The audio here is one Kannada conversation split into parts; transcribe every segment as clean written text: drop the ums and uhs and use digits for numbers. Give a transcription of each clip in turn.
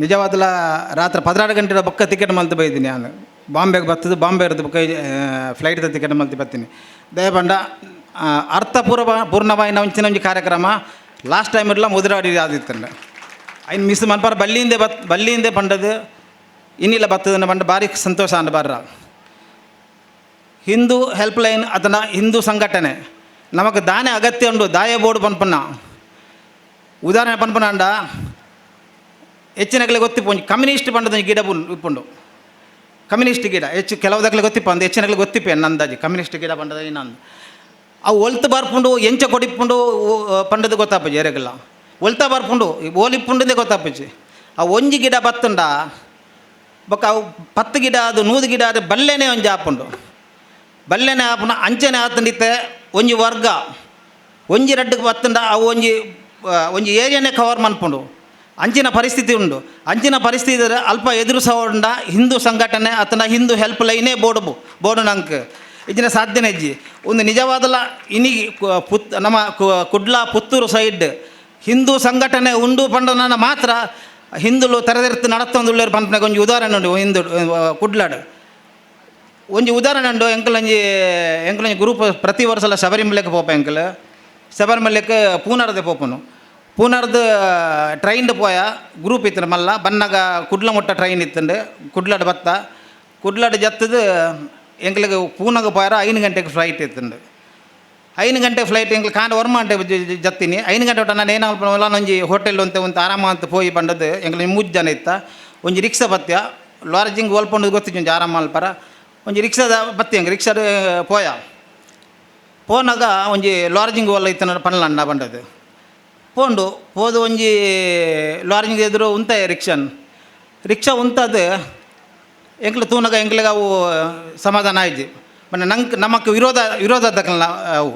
ನಿಜವಾದಲ ರಾತ್ರಿ 16 ಗಂಟೆ ಬೊಕ್ಕ ಟಿಕೆಟ್ ಮಲ್ತು ಬೈದಿನಿ ನಾನು ಬಾಂಬೆಗೆ ಬರ್ತದೆ ಬಾಂಬೆ ಇರೋದು ಬೊಕ್ಕ ಫ್ಲೈಟ್ ಟಿಕೆಟ್ ಮಲ್ತು ಬರ್ತೀನಿ ದಯಪಂಡ ಪೂರ್ಣವಾಯಿನ ಒಂಚಿನ ಒಂಜಿ ಕಾರ್ಯಕ್ರಮ ಲಾಸ್ಟ್ ಟೈಮ್ ಇರಲ್ಲ ಮುದುರಾಡಿ ಆದಿತ್ತಂಡ ಐನ್ ಮಿಸ್ ಮನ್ಪಾರ ಬಲ್ಲಿಂದೆ ಪಂಡದು ಇನ್ನಿಲ್ಲ ಬರ್ತದನ್ನ ಪಂಡ ಭಾರಿ ಸಂತೋಷ ಅಂಡ ಬರ್ರ ಹಿಂದೂ ಹೆಲ್ಪ್ಲೈನ್ ಅದನ್ನ ಹಿಂದೂ ಸಂಘಟನೆ ನಮಗೆ ದಾನೆ ಅಗತ್ಯ ಉಂಡು ದಾಯ ಬೋರ್ಡು ಪನ್ಪನ್ನ ಉದಾಹರಣೆ ಪನ್ಪನ ಅಂಡ ಹೆಚ್ಚಿನಗಳಿಗೆ ಗೊತ್ತಿಪ್ಪ ಒಂದು ಕಮ್ಯುನಿಸ್ಟ್ ಪಂಡದ ಗಿಡ ಇಪ್ಪುಂಡು ಕಮ್ಯುನಿಸ್ಟ್ ಗಿಡ ಹೆಚ್ಚು ಕೆಲವುದಕ್ಕೆ ಗೊತ್ತಿಪ್ಪ ಅಂದು ಹೆಚ್ಚಿನಗಳಿಗೆ ಗೊತ್ತಿಪ್ಪೆ ನಂದಾಜಿ ಕಮ್ಯುನಿಸ್ಟ್ ಗಿಡ ಪಂಡದ ಇನ್ನೊಂದು ಅವು ಒಲ್ತು ಬರ್ಪುಂಡು ಎಂಚ ಕೊಡಿಪ್ಪುಂಡು ಪಂಡದು ಗೊತ್ತಾಪಜಿ ಎರೆಗಲ್ಲ ಒಲ್ತಾ ಬರ್ಪುಂಡು ಓಲಿಪ್ಪುಂಡದೇ ಗೊತ್ತಾಪಜಿ ಆ ಒಂಜಿ ಗಿಡ ಬತ್ತುಂಡ ಬೊಕ್ಕ ಅವು 10 ಗಿಡ ಅದು 100 ಗಿಡ ಅದು ಬಲ್ಲೆನೇ ಒಂಜಿ ಆಪುಂಡು ಬಲ್ಲೆನೇ ಆಪುನ ಅಂಚನೆ ಆತಂಡಿತ್ತೆ ಒಂಜಿ ವರ್ಗ ಒಂಜಿ ರಡ್ಡಿಗೆ ಬತ್ತುಂಡ ಅವು ಒಂಜಿ ಏರಿಯಾನೇ ಕವರ್ ಮನ್ಪುಂಡು ಅಂಚಿನ ಪರಿಸ್ಥಿತಿ ಉಂಡು ಅಂಚಿನ ಪರಿಸ್ಥಿತಿ ಅಲ್ಪ ಎದುರು ಸಹ ಹಿಂದೂ ಸಂಘಟನೆ ಅಥವಾ ಹಿಂದೂ ಹೆಲ್ಪ್ ಲೈನೇ ಬೋರ್ಡು ನಂಗೆ ಇದನ್ನ ಸಾಧ್ಯನೇ ಇಜ್ಜಿ ಒಂದು ನಿಜವಾದಲ್ಲ ಇನ್ನಿಗೆ ನಮ್ಮ ಕುಡ್ಲ ಪುತ್ತೂರು ಸೈಡ್ ಹಿಂದೂ ಸಂಘಟನೆ ಉಂಡು ಪಂಡನ ಮಾತ್ರ ಹಿಂದುಲು ತೆರೆದಿರ್ತು ನಡತ್ತೊಂದುಳ್ಳೇರು ಪಂಪನೆಗೆ ಒಂಜಿ ಉದಾಹರಣೆ ಉಂಡು ಹಿಂದೂ ಕುಡ್ಲಾಡು ಒಂಜಿ ಉದಾಹರಣೆ ಉಂಡು ಎಂಕಲೊಂಜಿ ಗ್ರೂಪ್ ಪ್ರತಿ ವರ್ಷ ಶಬರಿಮಲೆಗೆ ಪೋಪ ಶಬರಿಮಲೆಗೆ ಪೂನಾರದೆ ಪೋಪನು ಪೂನಾರ್ದು ಟ್ರೈನ್ದು ಪೋಯ ಗ್ರೂಪ್ ಇತ್ತು ಮಲ್ಲ ಬನ್ನಾಗ ಕುಡ್ಲ ಮುಟ್ಟ ಟ್ರೈನ್ ಇತ್ತಂಡು ಕುಡ್ಲಾಡು ಬತ್ತ ಕುಡ್ಲಾಡು ಜತ್ತದು ಎಂಕ್ಲಿಗೆ ಪೂನಾಗ ಪೋಯಾರ 5 ಗಂಟೆಗೆ ಫ್ಲೈಟ್ ಇತ್ತಂಡು 5 ಗಂಟೆ ಫ್ಲೈಟ್ ಎಂಕ್ಲು ಕಾಂಡ ವರ್ಮಾಂಟೆ ಜತ್ತೀನಿ 5 ಗಂಟೆ ಒಟ್ಟ ನಾನು ಏನಲ್ಲ ಒಂಜಿ ಹೋಟೆಲ್ ಒಂದು ಆರಾಮ ಅಂತ ಪೋಯಿ ಬಂದದ್ದು ಎಂಕ್ಲು 3 ಜನ ಇತ್ತ ಒಂಜಿ ರಿಕ್ಷಾ ಬತ್ಯ ಲಾರ್ಜಿಂಗ್ ಒಲ್ಪೊಂಡು ಗೊತ್ತಿತ್ತು ಒಂಜಿ ಆರಾಮ ಅಲ್ಪರ ಒಂಜಿ ರಿಕ್ಷಾದ ಬತ್ತಿ ಹೆಂಗೆ ರಿಕ್ಷಾದ ಪೋನಾಗ ಒಂಜಿ ಲಾರ್ಜಿಂಗ್ ಒಲ್ಲ ಇತ್ತು ಪನ್ಲಣ್ಣ ಬಂದದ್ದು ಪೋದು ಒಂಜಿ ಲಾರ್ಜಿಂಗ್ ಎದುರು ಉಂತಾಯ ರಿಕ್ಷಾ ಉಂತದು ಎಂಕ್ಲು ತೂನಗ ಎಂಕ್ಲಿಗೆ ಅವು ಸಮಾಧಾನ ಆಯ್ತು ಬಣ್ಣ ನಮಕ್ ವಿರೋಧದಕ್ಕಲ್ಲ ಅವು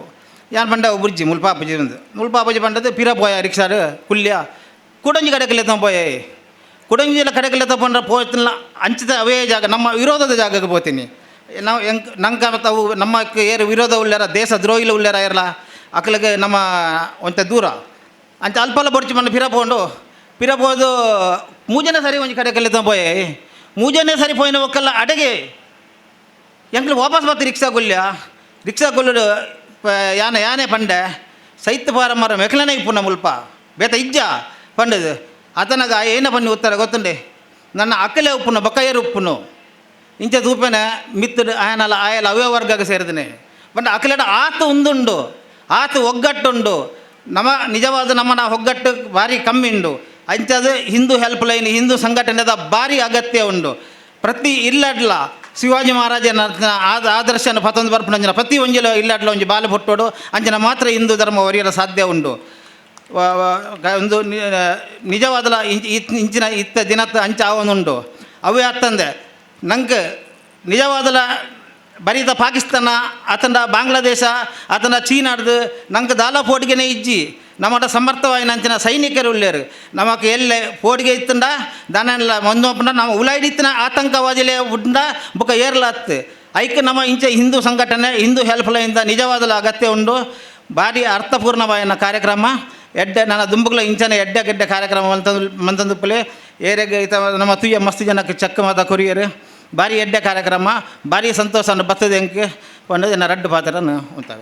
ಯಾನ್ ಬಂಡ ಅವು ಬುರ್ಜಿ ಮುಲ್ಪಾಪಜಿ ಬಂದದ್ದು ಪಿರ ಪೋಯ ರಿಕ್ಷಾಡು ಕುಲ್ಯ ಕುಡಂಜಿ ಕಡೆಕಲ್ಲಿ ಪೋಯ ಕುಡಂಜಿಲ ಕಡೆಕಲ್ಲಿ ತಗೊಂಡ್ರೆ ಪೋತಿಲ್ಲ ಅಂಚಿದ ಅವೇ ಜಾಗ ನಮ್ಮ ವಿರೋಧದ ಜಾಗಕ್ಕೆ ಹೋಗ್ತೀನಿ ನಾವು ನಂಗೆ ಮತ್ತು ಅವು ನಮ್ಮ ಏರು ವಿರೋಧ ಉಳ್ಳ್ಯಾರ ದೇಶ ದ್ರೋಹಿಲ ಉಳ್ಳ್ಯಾರ ಇರಲ್ಲ ಅಕ್ಕಲಿಗೆ ನಮ್ಮ ಒಂಥ ದೂರ ಅಂಚ ಅಲ್ಪಲ್ಲ ಬೊಡ್ಚಿ ಬಂದು ಪಿರ ಪೋದು ಮೂಜನೇ ಸರಿ ಒಂಜಿ ಕಡೆಕಲ್ಲಿ ಪೋಯೆ ಮೂಜನೇ ಸರಿ ಪೋಯಿನ ಒಕ್ಕಲ್ಲ ಅಡೆಗೆ ಎಂಕ್ಲು ವಾಪಸ್ ಬರ್ತಿ ರಿಕ್ಷಾ ಕೊಲ್ಲು ಯಾನೆ ಪಂಡೆ ಸೈತ್ ಪಾರ ಮರ ಮೆಕ್ಲನೇ ಇಪ್ಪುನ ಮುಲ್ಪ ಬೇತ ಇಜ್ಜ ಪಂಡದು ಆತನಾಗ ಏನ ಪನ್ನಿ ಉತ್ತರ ಗೊತ್ತುಂಡೆ ನನ್ನ ಅಕ್ಕಲೇ ಉಪ್ಪುನು ಬೊಕ್ಕಯ್ಯರು ಉಪ್ಪುನು ಇಂಚ ತೂಪೇನೆ ಮಿತ್ತಡು ಆಯಲ ಅವೇ ವರ್ಗಕ್ಕೆ ಸೇರಿದನೆ ಬಂಡ ಅಕ್ಕಲೇಟ ಆತು ಉಂದುಂಡು ಆತು ಒಗ್ಗಟ್ಟುಂಡು ನಿಜವಾದ ನಮ್ಮನ ಒಗ್ಗಟ್ಟು ಭಾರಿ ಕಮ್ಮಿ ಉಂಡು ಅಂಚದು ಹಿಂದೂ ಹೆಲ್ಪ್ ಲೈನ್ ಹಿಂದೂ ಸಂಘಟನೆದ ಭಾರಿ ಅಗತ್ಯ ಉಂಡು ಪ್ರತಿ ಇಲ್ಲಡ್ಲ ಶಿವಾಜಿ ಮಹಾರಾಜನ ಆದರ್ಶನ ಪತೊಂದು ಬರ್ಪುನಂಜನ ಪ್ರತಿ ಒಂಜಿಲ ಇಲ್ಲಡ್ಲ ಒಂಜಿ ಬಾಲೆ ಪೊಟ್ಟೋಡು ಅಂಜನ ಮಾತ್ರ ಹಿಂದೂ ಧರ್ಮ ಒರಿಯಲು ಸಾಧ್ಯ ಉಂಡು ಒಂದು ನಿಜವಾದಲ ಇಂಚಿನ ಇತ್ತ ದಿನತ್ತ ಅಂಚ ಆವೊಂದುಂಡು ಅವೇ ಅತ್ತಂದೆ ನಂಗೆ ನಿಜವಾದಲ ಬರೀದ ಪಾಕಿಸ್ತಾನ ಅತಂಡ ಬಾಂಗ್ಲಾದೇಶ ಅತಂಡ ಚೀನಾಡ್ದು ನಂಗೆ ದಾಲ ಪೋಟಿಗೆನೇ ಇಜ್ಜಿ ನಮ್ಮಟ ಸಮರ್ಥವಾಯಿನ ಅಂಚಿನ ಸೈನಿಕರು ಉಳ್ಳೇರು ನಮಕ್ ಎಲ್ಲೆ ಪೋಟಿಗೆ ಇತ್ತಂಡ ದನೆಲ್ಲ ಒಂದೊಪ್ಪಂಡ ನಮ್ಮ ಉಲಾಯ್ಡಿತ್ತಿನ ಆತಂಕವಾದಿಲೇ ಉಂಡ ಬೊಕ್ಕ ಏರ್ಲತ್ತು ಐಕೆ ನಮ್ಮ ಇಂಚ ಹಿಂದೂ ಸಂಘಟನೆ ಹಿಂದೂ ಹೆಲ್ಪ್ ಲೈನ್ದ ನಿಜವಾದ ಅಗತ್ಯ ಉಂಡು ಭಾರಿ ಅರ್ಥಪೂರ್ಣವಾಯಿನ ಕಾರ್ಯಕ್ರಮ ನನ್ನ ದುಂಬುಗಳ ಇಂಚನೆ ಗೆಡ್ಡೆ ಕಾರ್ಯಕ್ರಮ ಮಂತಂದುಪ್ಪಲೆ ಏರೆಗೆ ನಮ್ಮ ತುಯ್ಯ ಮಸ್ತು ಜನಕ್ಕೆ ಚಕ್ಕ ಮಾತ ಕೊರಿಯರು ಭಾರಿ ಕಾರ್ಯಕ್ರಮ ಭಾರಿ ಸಂತೋಷ ಬರ್ತದೆ ಎಂಕೆ ಒಂದು ರಡ್ಡು ಪಾತ್ರ ಉಂಟಾಗ